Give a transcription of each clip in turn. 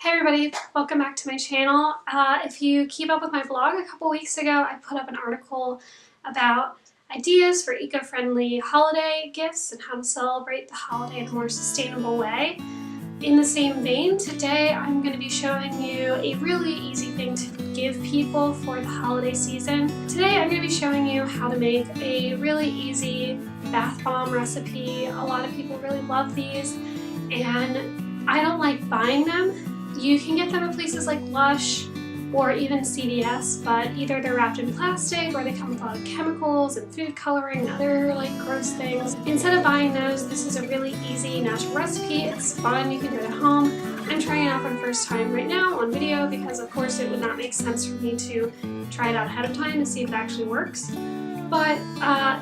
Hey everybody, welcome back to my channel. If you keep up with my blog, a couple weeks ago I put up an article about ideas for eco-friendly holiday gifts and how to celebrate the holiday in a more sustainable way. In the same vein, today I'm going to be showing you a really easy thing to give people for the holiday season. Today I'm going to be showing you how to make a really easy bath bomb recipe. A lot of people really love these and I don't like buying them. You can get them at places like Lush or even CVS, but either they're wrapped in plastic or they come with a lot of chemicals and food coloring and other gross things. Instead of buying those, this is a really easy natural recipe. It's fun, you can do it at home. I'm trying it out for the first time right now on video because of course it would not make sense for me to try it out ahead of time to see if it actually works. But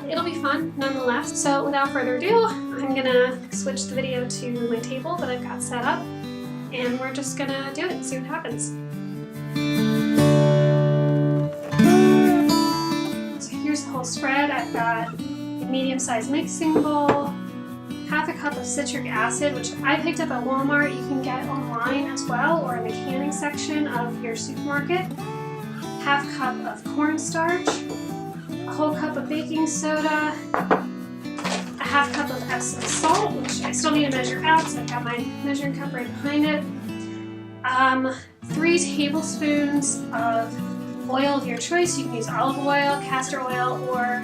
it'll be fun nonetheless. So without further ado, I'm gonna switch the video to my table that I've got set up. And we're just gonna do it and see what happens. So here's the whole spread. I've got a medium-sized mixing bowl, half a cup of citric acid, which I picked up at Walmart. You can get online as well, or in the canning section of your supermarket. Half cup of cornstarch, a whole cup of baking soda, a half cup of Epsom salt, which I still need to measure out, so I've got my measuring cup right behind it. 3 tablespoons of oil of your choice. You can use olive oil, castor oil, or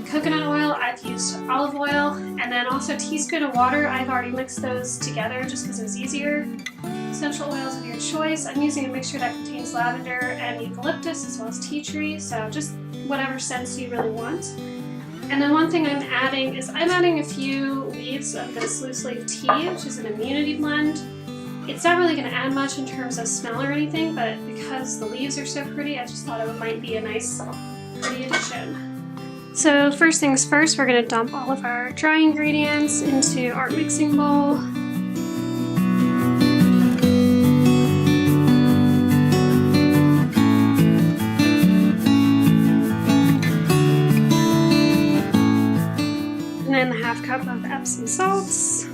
coconut oil. I've used olive oil. And then also a teaspoon of water. I've already mixed those together just because it was easier. Essential oils of your choice. I'm using a mixture that contains lavender and eucalyptus as well as tea tree, so just whatever scents you really want. And then one thing I'm adding is I'm adding a few leaves of this loose leaf tea, which is an immunity blend. It's not really going to add much in terms of smell or anything, but because the leaves are so pretty, I just thought it might be a nice, pretty addition. So first things first, we're going to dump all of our dry ingredients into our mixing bowl. And then the half cup of Epsom salts.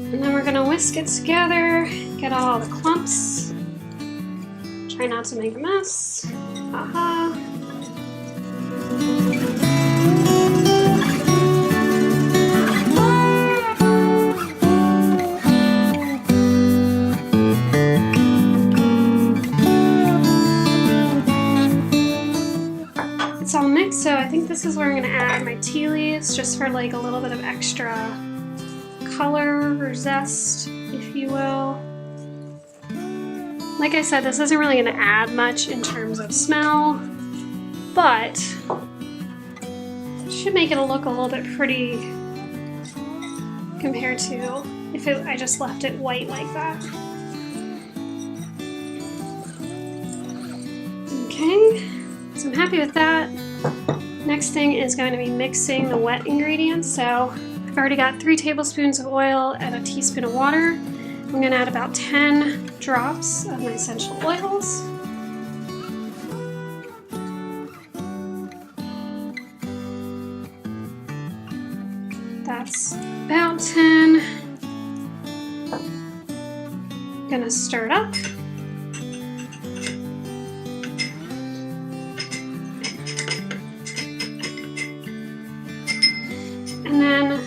And then we're gonna whisk it together, get all the clumps. Try not to make a mess. Haha. It's all mixed, so I think this is where I'm gonna add my tea leaves just for a little bit of extra color or zest, if you will. Like I said, this isn't really going to add much in terms of smell, but it should make it look a little bit pretty compared to if I just left it white like that. Okay, so I'm happy with that. Next thing is going to be mixing the wet ingredients. So I've already got 3 tablespoons of oil and a teaspoon of water. I'm going to add about 10 drops of my essential oils. That's about 10. I'm going to stir it up. And then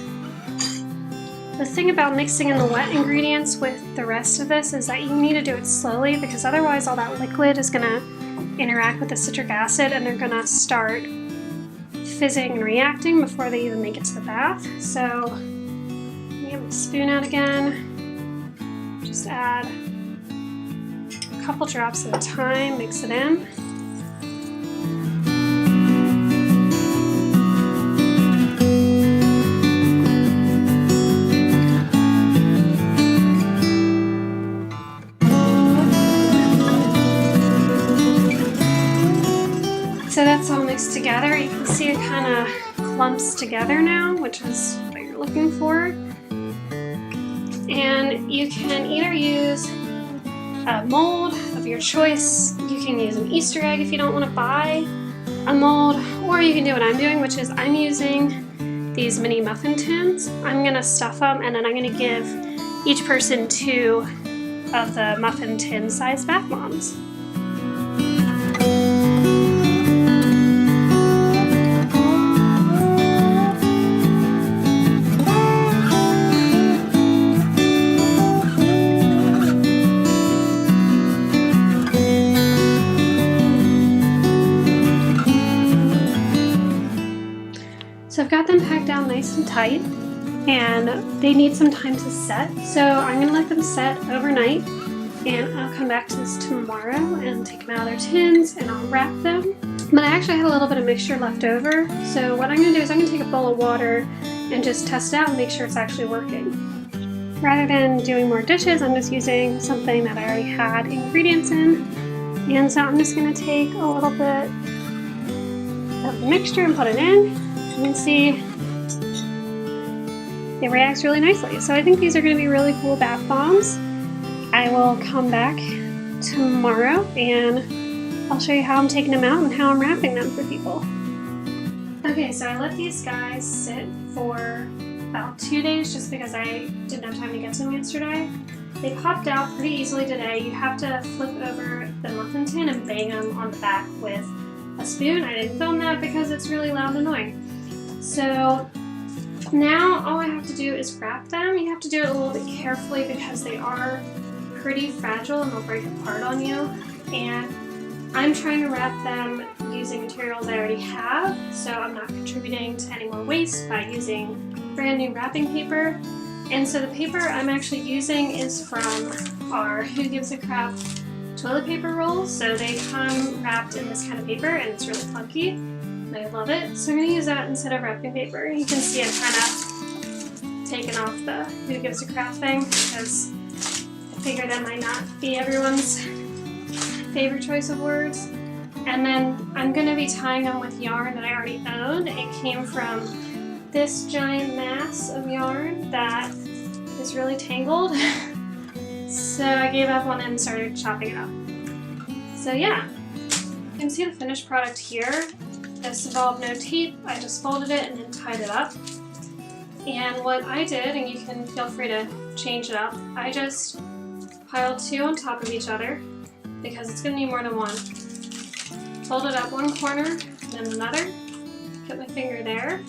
the thing about mixing in the wet ingredients with the rest of this is that you need to do it slowly because otherwise all that liquid is going to interact with the citric acid and they're going to start fizzing and reacting before they even make it to the bath. So let me get my spoon out again. Just add a couple drops at a time, mix it in. So that's all mixed together. You can see it kind of clumps together now, which is what you're looking for. And you can either use a mold of your choice. You can use an Easter egg if you don't want to buy a mold, or you can do what I'm doing, which is I'm using these mini muffin tins. I'm gonna stuff them and then I'm gonna give each person 2 of the muffin tin size bath bombs. So I've got them packed down nice and tight, and they need some time to set. So I'm gonna let them set overnight, and I'll come back to this tomorrow and take them out of their tins and I'll wrap them. But I actually had a little bit of mixture left over. So what I'm gonna do is I'm gonna take a bowl of water and just test it out and make sure it's actually working. Rather than doing more dishes, I'm just using something that I already had ingredients in. And so I'm just gonna take a little bit of the mixture and put it in. You can see it reacts really nicely. So I think these are going to be really cool bath bombs. I will come back tomorrow and I'll show you how I'm taking them out and how I'm wrapping them for people. Okay, so I let these guys sit for about 2 days just because I didn't have time to get to them yesterday. They popped out pretty easily today. You have to flip over the muffin tin and bang them on the back with a spoon. I didn't film that because it's really loud and annoying. So now all I have to do is wrap them. You have to do it a little bit carefully because they are pretty fragile and they'll break apart on you. And I'm trying to wrap them using materials I already have, so I'm not contributing to any more waste by using brand new wrapping paper. And so the paper I'm actually using is from our Who Gives a Crap toilet paper rolls. So they come wrapped in this kind of paper and it's really funky. I love it. So I'm going to use that instead of wrapping paper. You can see I've kind of taken off the Who Gives a Crap thing because I figured that might not be everyone's favorite choice of words. And then I'm going to be tying them with yarn that I already owned. It came from this giant mass of yarn that is really tangled. So I gave up on it and started chopping it up. So yeah, you can see the finished product here. This involved no tape. I just folded it and then tied it up. And what I did, and you can feel free to change it up, I just piled 2 on top of each other because it's going to need more than one. Folded up one corner, then another, put my finger there,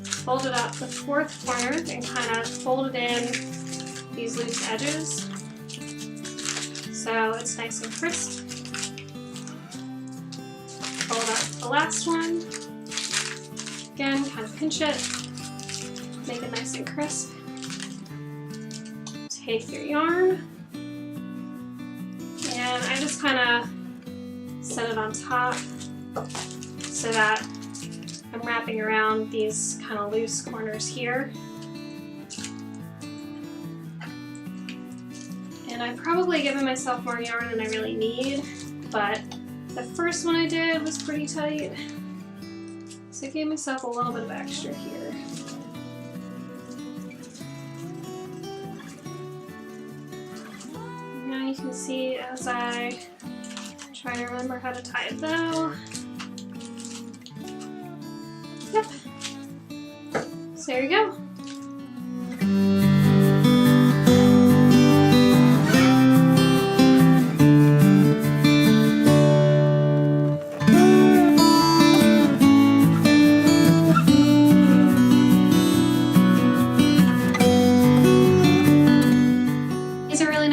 folded up the 4th corner and kind of folded in these loose edges so it's nice and crisp. Fold up the last one. Again, kind of pinch it, make it nice and crisp. Take your yarn, and I just kind of set it on top so that I'm wrapping around these kind of loose corners here. And I've probably given myself more yarn than I really need, but the first one I did was pretty tight, so I gave myself a little bit of extra here. Now you can see as I try to remember how to tie a bow. Yep. So there you go.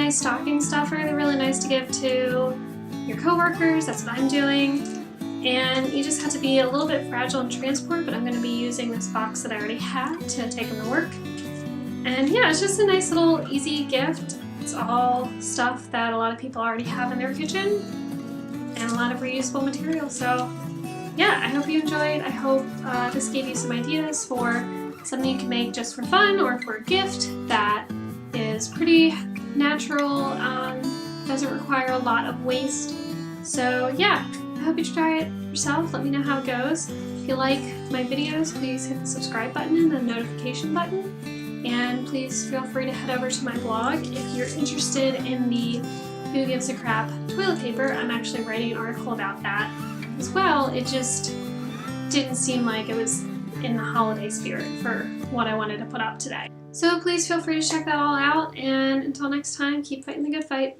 Stocking stuffer. They're really nice to give to your coworkers. That's what I'm doing. And you just have to be a little bit fragile in transport, but I'm going to be using this box that I already have to take them to work. And yeah, it's just a nice little easy gift. It's all stuff that a lot of people already have in their kitchen and a lot of reusable material. So yeah, I hope you enjoyed. I hope this gave you some ideas for something you can make just for fun or for a gift that is pretty natural, doesn't require a lot of waste. So yeah, I hope you try it yourself. Let me know how it goes. If you like my videos, please hit the subscribe button and the notification button. And please feel free to head over to my blog. If you're interested in the Who Gives a Crap toilet paper, I'm actually writing an article about that as well. It just didn't seem like it was in the holiday spirit for what I wanted to put up today. So please feel free to check that all out, and until next time, keep fighting the good fight.